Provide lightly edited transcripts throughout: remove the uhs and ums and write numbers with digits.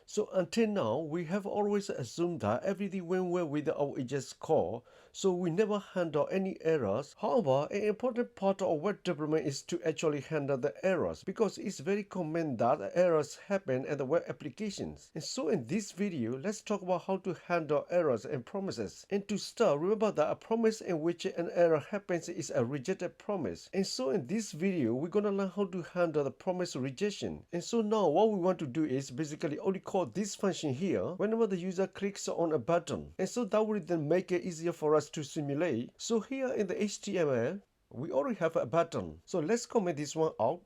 So until now, we have always assumed that everything went well with our AJAX core, so we never handle any errors. However, an important part of web development is to actually handle the errors, because it's very common that errors happen in the web applications. And so in this video, let's talk about how to handle errors and promises. And to start, remember that a promise in which an error happens is a rejected promise. And so in this video, we're gonna learn how to handle the promise rejection. And so now what we want to do is basically only call this function here whenever the user clicks on a button. And so that will then make it easier for us to simulate. So here in the HTML, we already have a button. So let's comment this one out.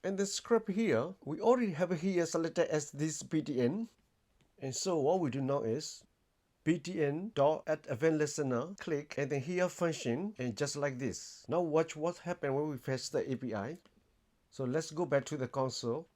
And the script here, we already have here selected as this btn. And so what we do now is btn dot add event listener, click, and then here function, and just like this. Now watch what happens when we fetch the API. So let's go back to the console.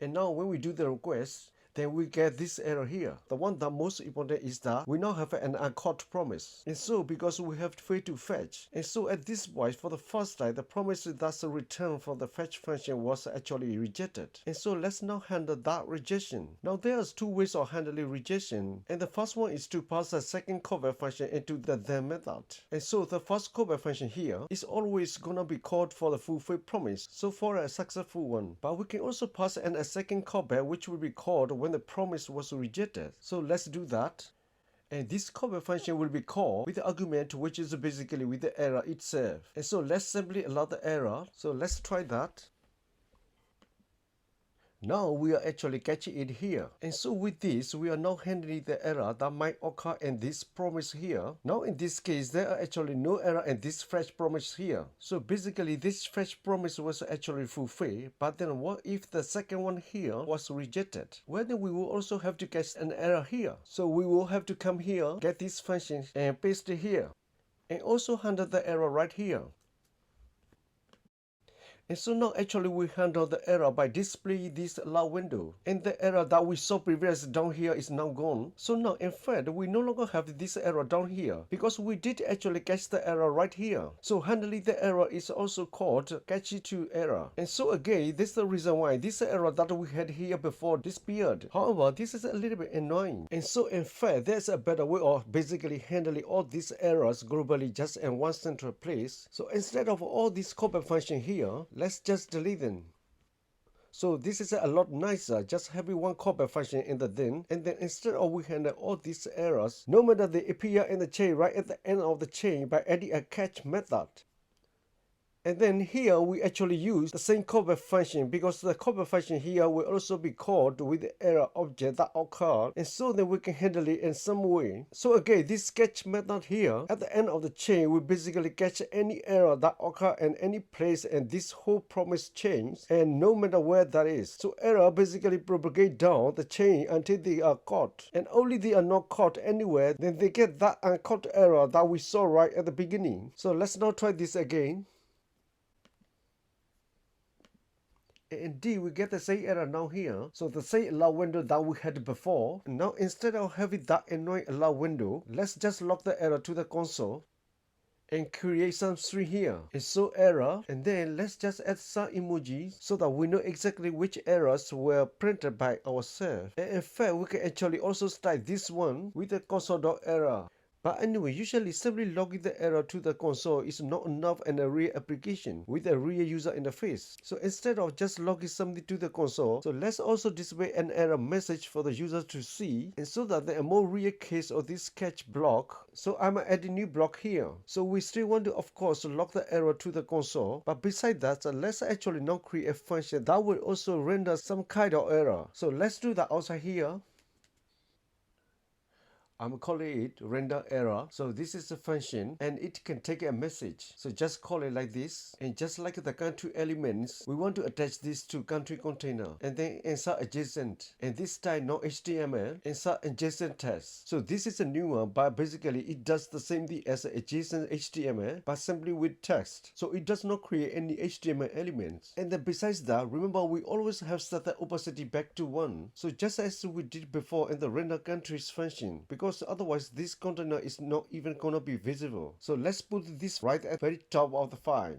And now when we do the request, then we get this error here. The one that most important is that we now have an uncaught promise. And so because we have failed to fetch. And so at this point, for the first time, the promise that's returned from the fetch function was actually rejected. And so let's now handle that rejection. Now there's two ways of handling rejection. And the first one is to pass a second callback function into the then method. And so the first callback function here is always gonna be called for the fulfilled promise. So for a successful one. But we can also pass in a second callback which will be called when the promise was rejected. So let's do that. And this callback function will be called with the argument which is basically with the error itself. And so let's simply allow the error. So let's try that. Now we are actually catching it here. And so with this, we are now handling the error that might occur in this promise here. Now in this case, there are actually no error in this fetch promise here. So basically this fetch promise was actually fulfilled. But then what if the second one here was rejected? Well, then we will also have to catch an error here. So we will have to come here, get this function and paste it here. And also handle the error right here. And so now actually we handle the error by displaying this allow window. And the error that we saw previously down here is now gone. So now in fact we no longer have this error down here because we did actually catch the error right here. So handling the error is also called catch to error. And so again, this is the reason why this error that we had here before disappeared. However, this is a little bit annoying. And so in fact there's a better way of basically handling all these errors globally just in one central place. So instead of all these callback function here, let's just delete them. So this is a lot nicer, just having one callback function in the then, and then instead of we handle all these errors, no matter they appear in the chain right at the end of the chain by adding a catch method. And then here we actually use the same callback function because the callback function here will also be called with the error object that occurred, and so then we can handle it in some way. So again, this catch method here at the end of the chain will basically catch any error that occur in any place in this whole promise chain, and no matter where that is. So error basically propagate down the chain until they are caught, and only they are not caught anywhere, then they get that uncaught error that we saw right at the beginning. So let's now try this again. Indeed, we get the same error now here. So the same allow window that we had before. Now instead of having that annoying allow window, let's just log the error to the console and create some string here. And so error, and then let's just add some emojis so that we know exactly which errors were printed by ourselves. And in fact, we can actually also start this one with the console.error. But anyway, usually simply logging the error to the console is not enough in a real application with a real user interface. So instead of just logging something to the console, so let's also display an error message for the user to see, and so that there are more real case of this catch block. So I'm adding new block here. So we still want to of course log the error to the console, but beside that, let's actually now create a function that will also render some kind of error. So let's do that outside here. I'm calling it render error. So this is a function and it can take a message. So just call it like this, and just like the country elements, we want to attach this to country container and then insert adjacent, and this time not HTML, insert adjacent text. So this is a new one, but basically it does the same thing as adjacent HTML but simply with text. So it does not create any HTML elements. And then besides that, remember we always have set the opacity back to 1. So just as we did before in the render countries function, because otherwise this container is not even gonna be visible. So let's put this right at the very top of the file,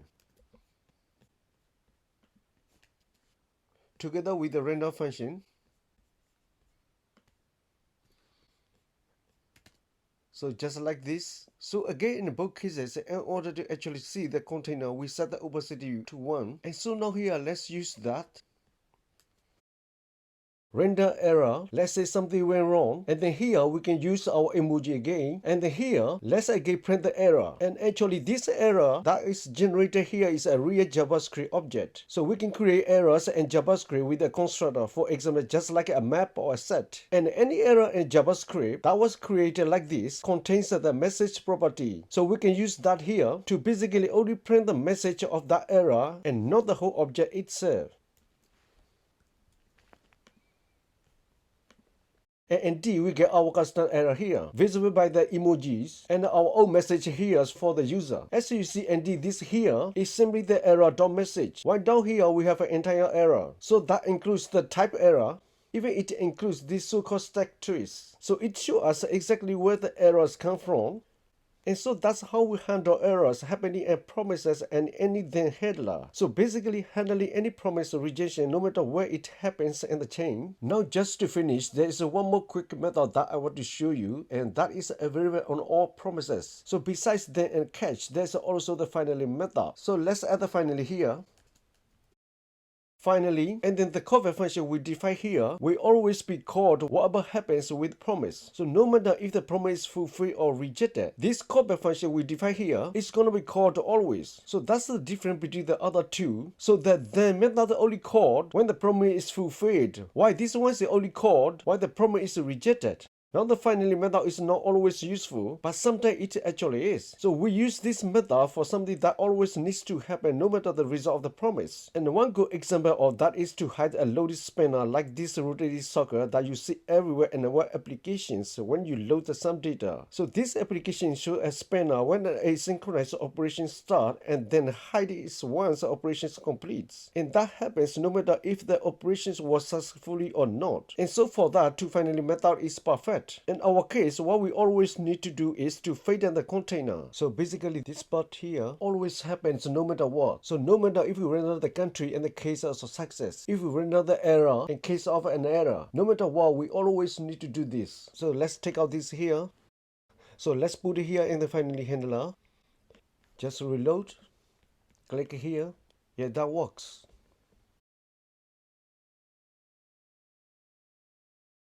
together with the render function. So just like this. So again, in both cases, in order to actually see the container, we set the opacity to 1. And so now here, let's use that. Render error, let's say something went wrong, and then here we can use our emoji again, and then here let's again print the error. And actually this error that is generated here is a real JavaScript object, so we can create errors in JavaScript with a constructor, for example just like a map or a set. And any error in JavaScript that was created like this contains the message property, so we can use that here to basically only print the message of that error and not the whole object itself. And indeed, we get our custom error here, visible by the emojis, and our own message here for the user. As you see, indeed, this here is simply the error.message. While down here, we have an entire error. So that includes the type error. Even it includes this so-called stack trace. So it shows us exactly where the errors come from. And so that's how we handle errors happening in promises and any then handler. So basically handling any promise or rejection no matter where it happens in the chain. Now just to finish, there is one more quick method that I want to show you, and that is available on all promises. So besides then and catch, there's also the finally method. So let's add the finally here. Finally, and then the callback function we define here will always be called whatever happens with promise. So no matter if the promise is fulfilled or rejected, this callback function we define here is going to be called always. So that's the difference between the other two. So that the method only called when the promise is fulfilled, while this one is only called when the promise is rejected. Now the finally method is not always useful, but sometimes it actually is. So we use this method for something that always needs to happen no matter the result of the promise. And one good example of that is to hide a loaded spanner like this rotated circle that you see everywhere in web applications when you load some data. So this application shows a spanner when an asynchronous operation starts and then hide it once the operation completes. And that happens no matter if the operations was successfully or not. And so for that, to finally method is perfect. In our case, what we always need to do is to fade in the container. So basically this part here always happens no matter what. So no matter if we render the country in the case of success, if we render the error in case of an error, no matter what, we always need to do this. So let's take out this here. So let's put it here in the finally handler. Just reload, click here. Yeah, that works.